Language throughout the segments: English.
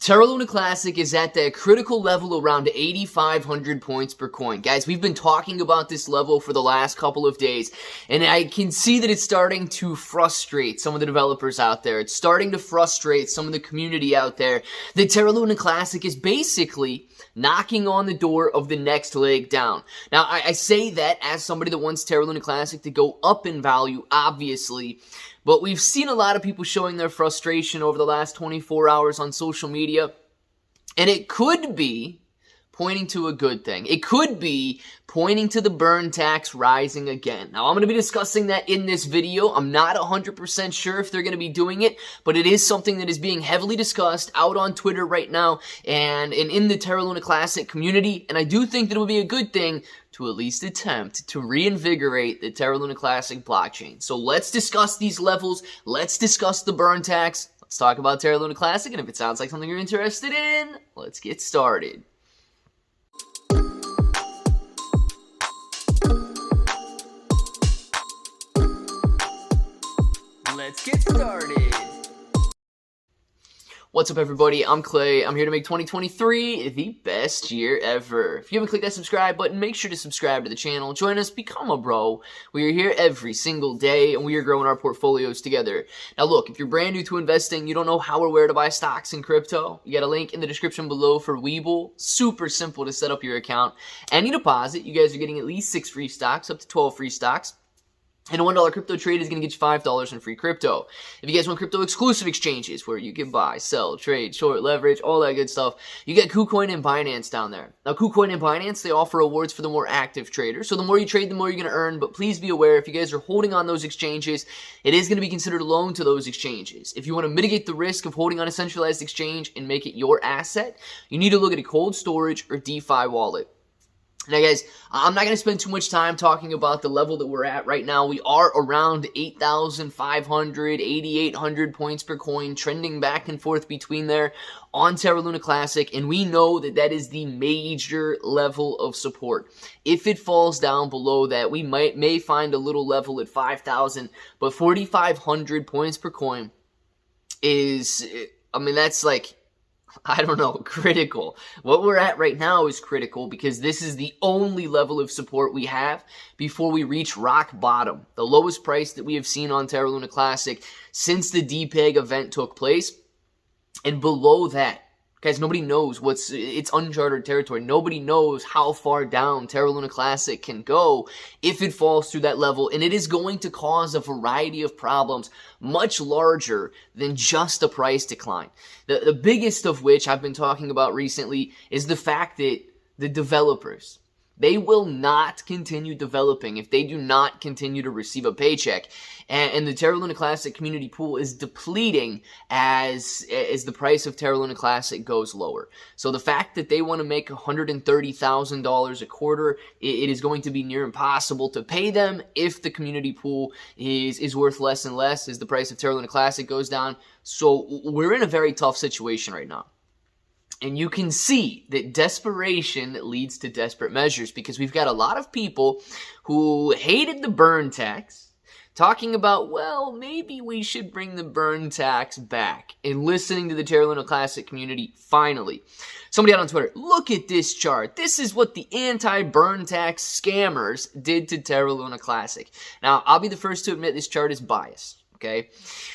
Terra Luna Classic is at that critical level around 8,500 points per coin. Guys, we've been talking about this level for the last couple of days, and I can see that it's starting to frustrate some of the developers out there. It's starting to frustrate some of the community out there. The Terra Luna Classic is basically knocking on the door of the next leg down. Now, I say that as somebody that wants Terra Luna Classic to go up in value, obviously, but we've seen a lot of people showing their frustration over the last 24 hours on social media, and it could be pointing to a good thing. It could be pointing to the burn tax rising again. Now, I'm going to be discussing that in this video. I'm not 100% sure if they're going to be doing it, but it is something that is being heavily discussed out on Twitter right now and in the Terra Luna Classic community, and I do think that it would be a good thing to at least attempt to reinvigorate the Terra Luna Classic blockchain. So let's discuss these levels. Let's discuss the burn tax. Let's talk about Terra Luna Classic, and if it sounds like something you're interested in, let's get started. Let's get started. What's up, everybody? I'm Clay. I'm here to make 2023 the best year ever. If you haven't clicked that subscribe button, make sure to subscribe to the channel. Join us, become a bro. We are here every single day, and we are growing our portfolios together. Now, look, if you're brand new to investing, you don't know how or where to buy stocks in crypto, you got a link in the description below for Webull. Super simple to set up your account. Any deposit, you guys are getting at least 6 free stocks, up to 12 free stocks. And a $1 crypto trade is going to get you $5 in free crypto. If you guys want crypto exclusive exchanges where you can buy, sell, trade, short, leverage, all that good stuff, you get KuCoin and Binance down there. Now, KuCoin and Binance, they offer rewards for the more active traders. So the more you trade, the more you're going to earn. But please be aware, if you guys are holding on those exchanges, it is going to be considered a loan to those exchanges. If you want to mitigate the risk of holding on a centralized exchange and make it your asset, you need to look at a cold storage or DeFi wallet. Now, guys, I'm not going to spend too much time talking about the level that we're at right now. We are around 8,500, 8,800 points per coin, trending back and forth between there on Terra Luna Classic, and we know that that is the major level of support. If it falls down below that, we may find a little level at 5,000, but 4,500 points per coin is, I mean, that's like, I don't know, critical. What we're at right now is critical because this is the only level of support we have before we reach rock bottom, the lowest price that we have seen on Terra Luna Classic since the DPEG event took place. And below that, guys, nobody knows it's uncharted territory. Nobody knows how far down Terra Luna Classic can go if it falls through that level, and it is going to cause a variety of problems much larger than just a price decline. The biggest of which I've been talking about recently is the fact that the developers, they will not continue developing if they do not continue to receive a paycheck. And the Terra Luna Classic community pool is depleting as the price of Terra Luna Classic goes lower. So the fact that they want to make $130,000 a quarter, it is going to be near impossible to pay them if the community pool is worth less and less as the price of Terra Luna Classic goes down. So we're in a very tough situation right now. And you can see that desperation leads to desperate measures because we've got a lot of people who hated the burn tax, talking about, well, maybe we should bring the burn tax back, and listening to the Terra Luna Classic community finally. Somebody out on Twitter, look at this chart. This is what the anti-burn tax scammers did to Terra Luna Classic. Now, I'll be the first to admit this chart is biased. Okay,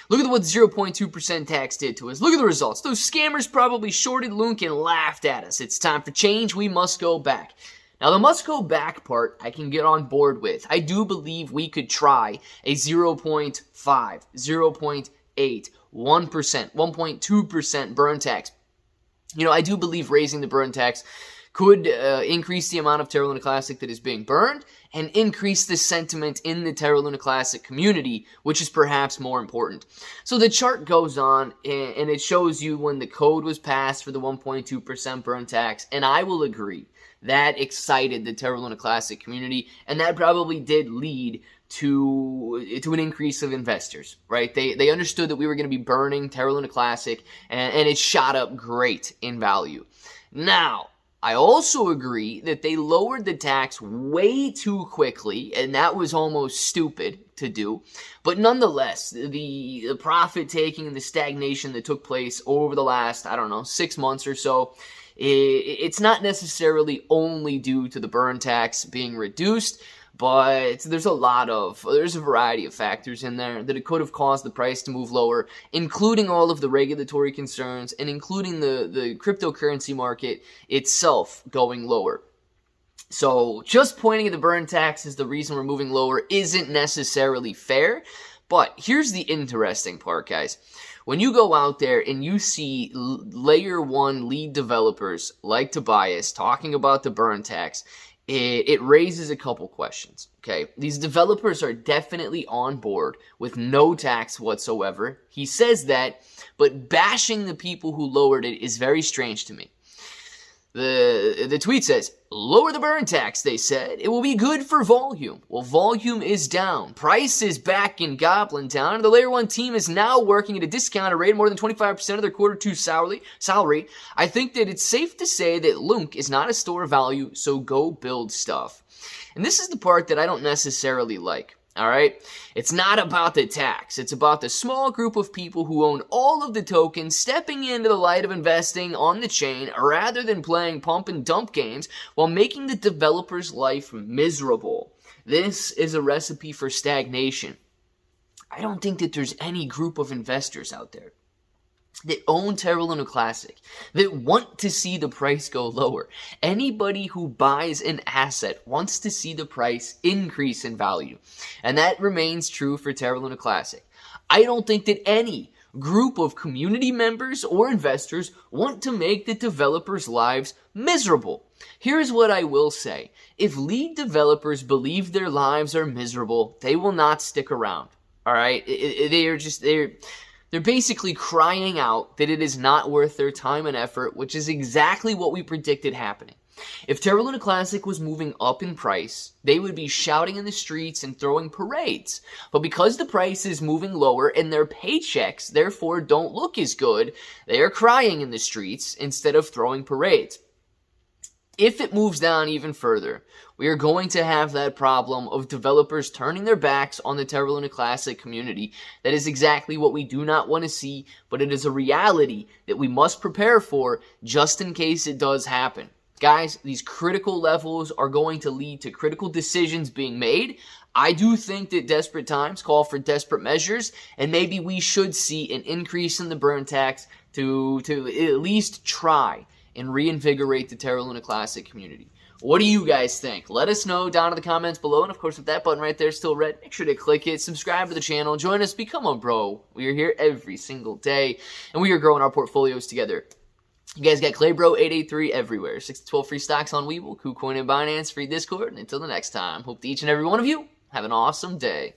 look at what 0.2% tax did to us. Look at the results. Those scammers probably shorted LUNC and laughed at us. It's time for change. We must go back. Now, the must go back part, I can get on board with. I do believe we could try a 0.5, 0.8, 1%, 1.2% burn tax. You know, I do believe raising the burn tax could increase the amount of Terra Luna Classic that is being burned and increase the sentiment in the Terra Luna Classic community, which is perhaps more important. So the chart goes on, and it shows you when the code was passed for the 1.2% burn tax, and I will agree, that excited the Terra Luna Classic community, and that probably did lead to an increase of investors, right? They understood that we were going to be burning Terra Luna Classic, and it shot up great in value. Now, I also agree that they lowered the tax way too quickly, and that was almost stupid to do. But nonetheless, the profit taking and the stagnation that took place over the last, I don't know, 6 months or so, it's not necessarily only due to the burn tax being reduced, but there's a variety of factors in there that it could have caused the price to move lower, including all of the regulatory concerns and including the cryptocurrency market itself going lower. So just pointing at the burn tax as the reason we're moving lower isn't necessarily fair, but here's the interesting part, guys. When you go out there and you see layer 1 lead developers like Tobias talking about the burn tax, it raises a couple questions, okay? These developers are definitely on board with no tax whatsoever. He says that, but bashing the people who lowered it is very strange to me. The tweet says, lower the burn tax, they said. It will be good for volume. Well, volume is down. Price is back in Goblin Town. And the Layer 1 team is now working at a discounted rate, more than 25% of their quarter 2 salary. I think that it's safe to say that LUNC is not a store of value, so go build stuff. And this is the part that I don't necessarily like. All right? It's not about the tax. It's about the small group of people who own all of the tokens stepping into the light of investing on the chain rather than playing pump and dump games while making the developer's life miserable. This is a recipe for stagnation. I don't think that there's any group of investors out there that own Terra Luna Classic, that want to see the price go lower. Anybody who buys an asset wants to see the price increase in value. And that remains true for Terra Luna Classic. I don't think that any group of community members or investors want to make the developers' lives miserable. Here's what I will say. If lead developers believe their lives are miserable, they will not stick around. All right? They're basically crying out that it is not worth their time and effort, which is exactly what we predicted happening. If Terra Luna Classic was moving up in price, they would be shouting in the streets and throwing parades. But because the price is moving lower and their paychecks, therefore, don't look as good, they are crying in the streets instead of throwing parades. If it moves down even further, we are going to have that problem of developers turning their backs on the Terra Luna Classic community. That is exactly what we do not want to see, but it is a reality that we must prepare for just in case it does happen. Guys, these critical levels are going to lead to critical decisions being made. I do think that desperate times call for desperate measures, and maybe we should see an increase in the burn tax to at least try and reinvigorate the Terra Luna Classic community. What do you guys think? Let us know down in the comments below. And of course, if that button right there is still red, make sure to click it, subscribe to the channel, join us, become a bro. We are here every single day, and we are growing our portfolios together. You guys got ClayBro883 everywhere. 6 to 12 free stocks on Webull, KuCoin and Binance, free Discord. And until the next time, hope that each and every one of you have an awesome day.